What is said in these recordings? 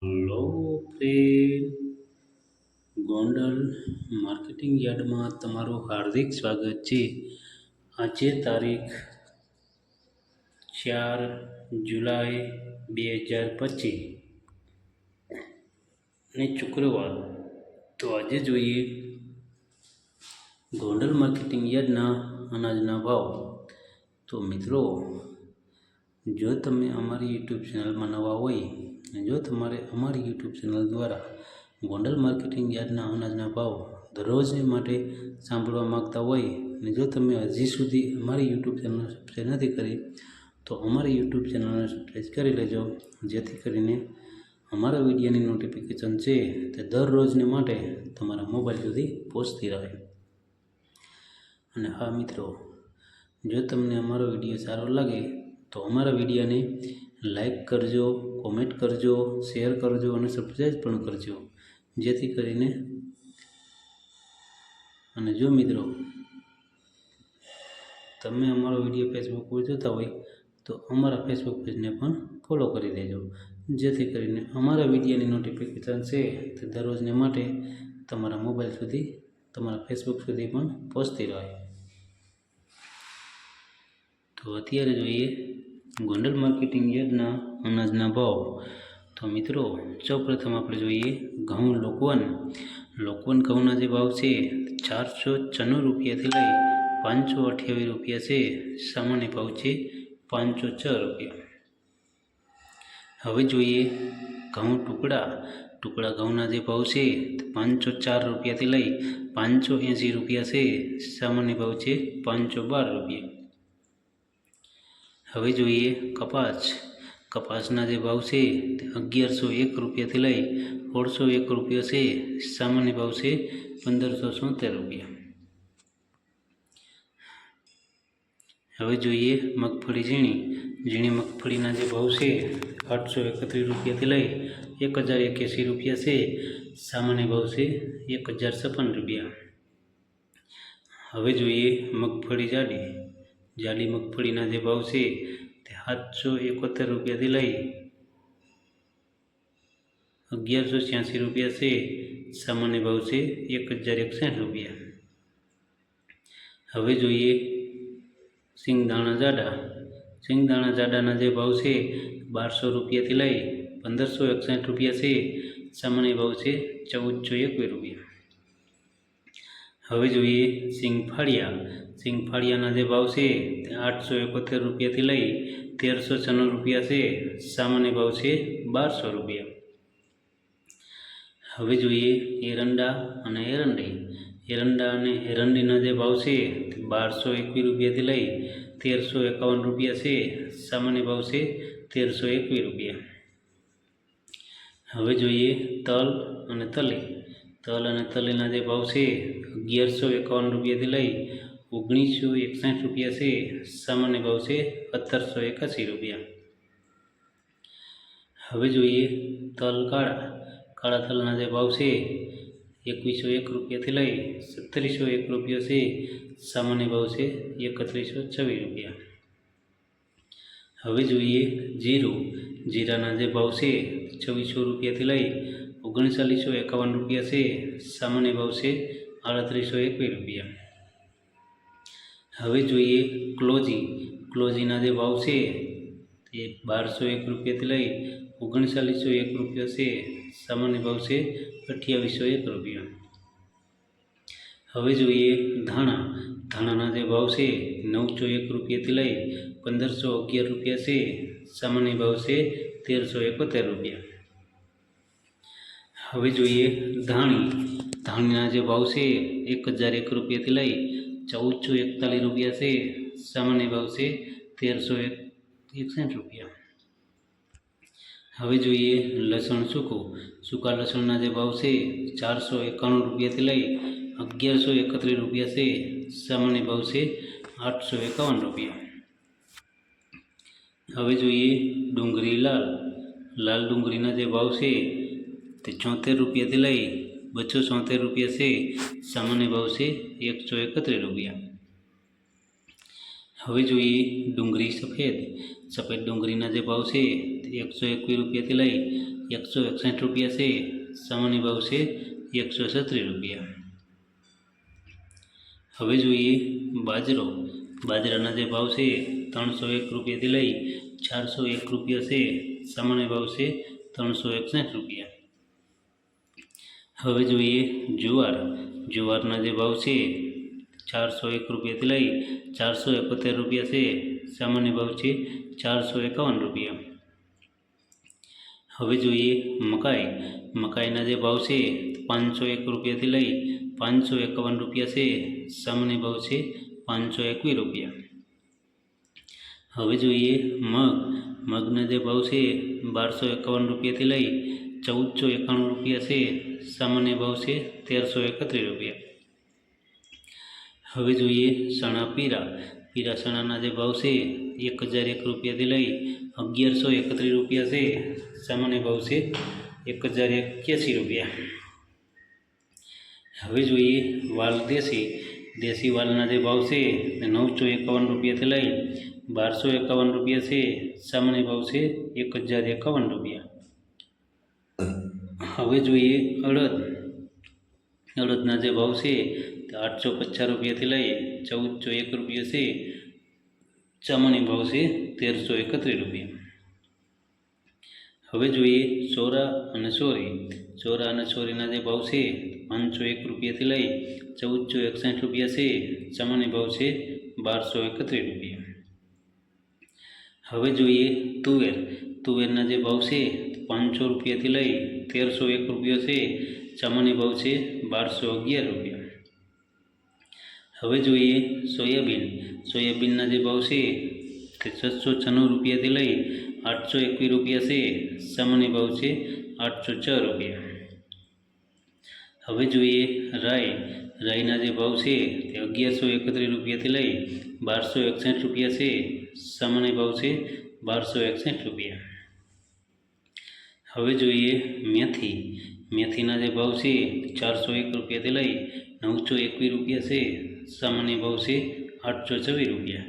Hello friend, Gondal marketing યાર્ડમાં તમારું હાર્દિક સ્વાગત છે. આજે તારીખ 4 જુલાઈ 2025 ને શુક્રવાર. તો આજે જોઈએ ગોંડલ માર્કેટિંગ યાર્ડના અનાજના ભાવ. તો મિત્રો, જો તમે અમારી યુટ્યુબ ચેનલમાં નવા હોય, જો તમારે અમારી યુટ્યુબ ચેનલ દ્વારા ગોંડલ માર્કેટિંગ યાર્ડના અનાજના ભાવ દરરોજને માટે સાંભળવા માગતા હોય, અને જો તમે હજી સુધી અમારી યુટ્યુબ ચેનલ સબસ્ક્રાઈબ નથી કરી, તો અમારી યુટ્યુબ ચેનલને સબસ્ક્રાઈબ કરી લેજો, જેથી કરીને અમારા વિડીયોની નોટિફિકેશન છે તે દરરોજને માટે તમારા મોબાઈલ સુધી પહોંચતી રહે. અને હા મિત્રો, જો તમને અમારો વિડીયો સારો લાગે તો અમારા વિડીયોને લાઈક કરજો, કોમેન્ટ કરજો, શેર કરજો અને સબસ્ક્રાઈબ પણ કરજો, જેથી કરીને. અને જો મિત્રો તમે અમારો વિડીયો ફેસબુક પર જોતા હોય તો અમારા ફેસબુક પેજને પણ ફોલો કરી દેજો, જેથી કરીને અમારા વિડીયોની નોટિફિકેશન છે તે દરરોજને માટે તમારા મોબાઈલ સુધી, તમારા ફેસબુક સુધી પણ પહોંચતી રહે. તો અત્યારે જોઈએ ગોંડલ માર્કેટિંગ યાર્ડના અનાજના ભાવ. તો મિત્રો, સૌપ્રથમ આપણે જોઈએ ઘઉં લોકવન ઘઉંના જે ભાવ છે 496 રૂપિયાથી લઈ 528 રૂપિયા છે. સામાન્ય ભાવ છે 506 રૂપિયા. હવે જોઈએ ઘઉં ટુકડા ઘઉંના જે ભાવ છે 504 રૂપિયાથી લઈ 580 રૂપિયા છે. સામાન્ય ભાવ છે 512 રૂપિયા. હવે જોઈએ કપાસના જે ભાવ છે તે 1101 રૂપિયાથી લઈ 1601 રૂપિયા છે. સામાન્ય ભાવ છે 1570 રૂપિયા. હવે જોઈએ ઝીણી મગફળીના જે ભાવ છે 831 રૂપિયાથી લઈ 1081 રૂપિયા છે. સામાન્ય ભાવ છે 1056 રૂપિયા. હવે જોઈએ મગફળી જાડી મગફળીના જે ભાવ છે તે 771 રૂપિયાથી લઈ 1186 રૂપિયા છે. સામાન્ય ભાવ છે 1061 રૂપિયા. હવે જોઈએ સિંગદાણા જાડાના જે ભાવ છે 1200 રૂપિયાથી લઈ 1561 રૂપિયા છે. સામાન્ય ભાવ છે 1421 રૂપિયા. હવે જોઈએ સિંગફાળિયાના જે ભાવ છે તે 871 રૂપિયાથી લઈ 1396 રૂપિયા છે. સામાન્ય ભાવ છે 1200 રૂપિયા. હવે જોઈએ એરંડા અને એરંડીના જે ભાવ છે તે 1221 રૂપિયાથી લઈ 1351 રૂપિયા છે. સામાન્ય ભાવ છે 1321 રૂપિયા. હવે જોઈએ તલ અને તલીના જે ભાવ છે 1151 રૂપિયાથી લઈ 1961 રૂપિયા છે. સામાન્ય ભાવ છે 1781 રૂપિયા. હવે જોઈએ તલ કાળા તલના જે ભાવ છે 2101 રૂપિયાથી લઈ 3701 રૂપિયા છે. સામાન્ય ભાવ છે 3126 રૂપિયા. હવે જોઈએ જીરાના જે ભાવ છે 2600 રૂપિયાથી લઈ 3951 રૂપિયા છે. સામાન્ય ભાવ છે 3821 રૂપિયા. હવે જોઈએ ક્લોજીના જે ભાવ છે તે 1201 રૂપિયાથી લઈ 3901 રૂપિયા છે. સામાન્ય ભાવ છે 2801 રૂપિયા. હવે જોઈએ ધાણાના જે ભાવ છે 901 રૂપિયાથી લઈ 1511 રૂપિયા છે. સામાન્ય ભાવ છે 1371 રૂપિયા. હવે જોઈએ ધાણીના જે ભાવ છે 1001 રૂપિયાથી લઈ 1441 રૂપિયા છે. સામાન્ય ભાવ છે 1361 રૂપિયા. હવે જોઈએ લસણ સૂકા લસણના જે ભાવ છે 491 રૂપિયાથી લઈ 1131 રૂપિયા છે. સામાન્ય ભાવ છે 851 રૂપિયા. હવે જોઈએ ડુંગળી લાલ ડુંગળીના જે ભાવ છે તે 74 રૂપિયાથી લઈ 274 રૂપિયા છે. સામાન્ય ભાવ છે 131 રૂપિયા. હવે જોઈએ ડુંગળી સફેદ ડુંગળીના જે ભાવ છે તે 121 રૂપિયાથી લઈ 161 રૂપિયા છે. સામાન્ય ભાવ છે 136 રૂપિયા. હવે જોઈએ બાજરો. બાજરાના જે ભાવ છે 301 રૂપિયાથી લઈ 401 રૂપિયા છે. સામાન્ય ભાવ છે 361 રૂપિયા. હવે જોઈએ જુવાર. જુવારના જે ભાવ છે 401 રૂપિયાથી લઈ 471 રૂપિયા છે. સામાન્ય ભાવ છે 451 રૂપિયા. હવે જોઈએ મકાઈ. મકાઈના જે ભાવ છે 501 રૂપિયાથી લઈ 551 રૂપિયા છે. સામાન્ય ભાવ છે 521 રૂપિયા. હવે જોઈએ મગ. મગના જે ભાવ છે 1251 રૂપિયાથી લઈ 1491 રૂપિયા છે. સામાન્ય ભાવ છે 1331 રૂપિયા. હવે જોઈએ ચણા પીરા. પીરા ચણાના જે ભાવ છે 1001 રૂપિયાથી લઈ 1131 રૂપિયા છે. સામાન્ય ભાવ છે 1081 રૂપિયા. હવે જોઈએ વાલ દેશી. દેશી વાલના જે ભાવ છે 951 રૂપિયાથી લઈ 1251 રૂપિયા છે. સામાન્ય ભાવ છે 1051 રૂપિયા. હવે જોઈએ અડદ. અડદના જે ભાવ છે 850 રૂપિયાથી લઈ 1401 રૂપિયા છે. સામાન્ય ભાવ છે 1331 રૂપિયા. હવે જોઈએ ચોરા અને ચોરી. ચોરા અને ચોરીના જે ભાવ છે 501 રૂપિયાથી લઈ 1461 રૂપિયા છે. સામાન્ય ભાવ છે 1231 રૂપિયા. હવે જોઈએ તુવેર. તુવેરના જે ભાવ છે 500 રૂપિયાથી લઈ 1301 રૂપિયા છે. સામાન્ય ભાવ છે 1211 રૂપિયા. હવે જોઈએ સોયાબીન. સોયાબીનના જે ભાવ છે તે 696 રૂપિયાથી લઈ 821 રૂપિયા છે. સામાન્ય ભાવ છે 804 રૂપિયા. હવે જોઈએ રાઈ. રાઈના જે ભાવ છે તે 1131 રૂપિયાથી લઈ 1261 રૂપિયા છે. સામાન્ય ભાવ છે 1261 રૂપિયા. હવે જોઈએ મેથી. મેથીના જે ભાવ છે 401 રૂપિયાથી લઈ 921 રૂપિયા છે. સામાન્ય ભાવ છે 824 રૂપિયા.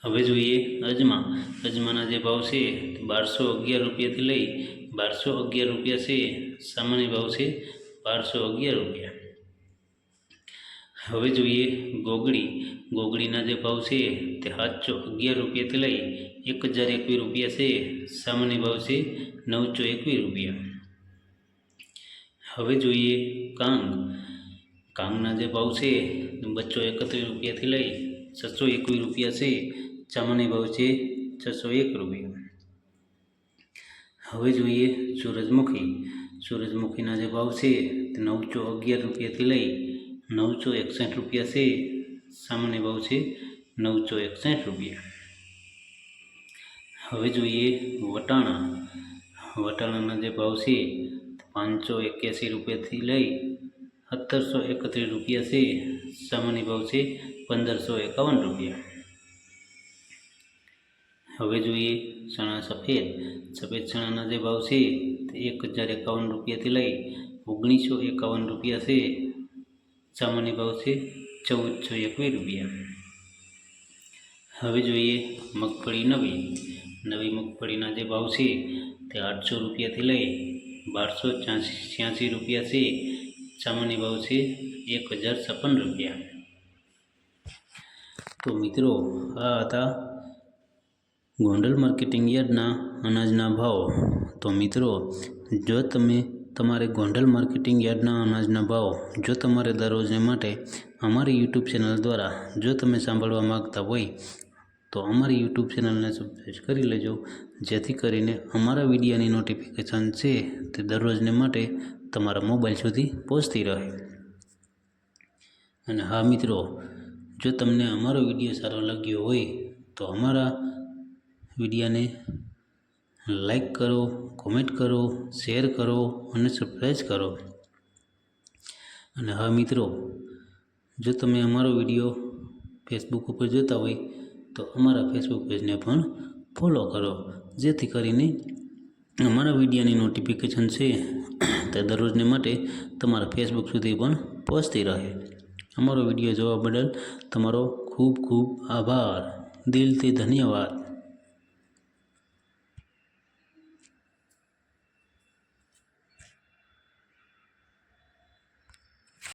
હવે જોઈએ અજમા. અજમાના જે ભાવ છે 1211 રૂપિયાથી લઈ 1211 રૂપિયા છે. સામાન્ય ભાવ છે 1211 રૂપિયા. હવે જોઈએ ગોગડી. ગોગડીના જે ભાવ છે તે 711 રૂપિયાથી લઈ 1021 રૂપિયા છે. સામાન્ય ભાવ છે 921 રૂપિયા. હવે જોઈએ કાંગ. કાંગના જે ભાવ છે 231 રૂપિયાથી લઈ 621 રૂપિયા છે. સામાન્ય ભાવ છે 601 રૂપિયા. હવે જોઈએ સૂરજમુખી. સૂરજમુખીના જે ભાવ છે તે 911 રૂપિયાથી લઈ 961 રૂપિયા છે. સામાન્ય ભાવ છે 961 રૂપિયા. હવે જોઈએ વટાણા. વટાણાના જે ભાવ છે 581 રૂપિયાથી લઈ 1731 રૂપિયા છે. સામાન્ય ભાવ છે 1551 રૂપિયા. હવે જોઈએ ચણા સફેદ. સફેદ ચણાના જે ભાવ છે તે 1051 રૂપિયાથી લઈ 1951 રૂપિયા છે. સામાન્ય ભાવ છે 1421 રૂપિયા. હવે જોઈએ મગફળી નવી. નવી મગફળીના જે ભાવ છે તે 800 રૂપિયાથી લઈ 1286 રૂપિયા છે. સામાન્ય ભાવ છે 1056 રૂપિયા. તો મિત્રો આ હતા ગોંડલ માર્કેટિંગ યાર્ડના અનાજના ભાવ. તો મિત્રો જો તમારે ગોંડલ માર્કેટિંગ યાર્ડના અનાજના ભાવ જો તમારે દરરોજને માટે અમારી યુટ્યુબ ચેનલ દ્વારા જો તમે સાંભળવા માગતા હોય તો અમારી યુટ્યુબ ચેનલને સબસ્ક્રાઈબ કરી લેજો, જેથી કરીને અમારા વિડીયોની નોટિફિકેશન છે તે દરરોજને માટે તમારા મોબાઈલ સુધી પહોંચતી રહે. અને હા મિત્રો, જો તમને અમારો વિડીયો સારો લાગ્યો હોય તો અમારા વિડીયોને લાઈક કરો, કોમેન્ટ કરો, શેર કરો અને સબસ્ક્રાઈબ કરો. અને હા મિત્રો, જો તમે અમારો વિડીયો ફેસબુક ઉપર જોતા હોય તો અમારા ફેસબુક પેજને પણ ફોલો કરો, જેથી કરીને અમારા વિડીયોની નોટિફિકેશન છે તે દરરોજને માટે તમારા ફેસબુક સુધી પણ પહોંચતી રહે. અમારો વિડીયો જોવા બદલ તમારો ખૂબ ખૂબ આભાર. દિલથી ધન્યવાદ.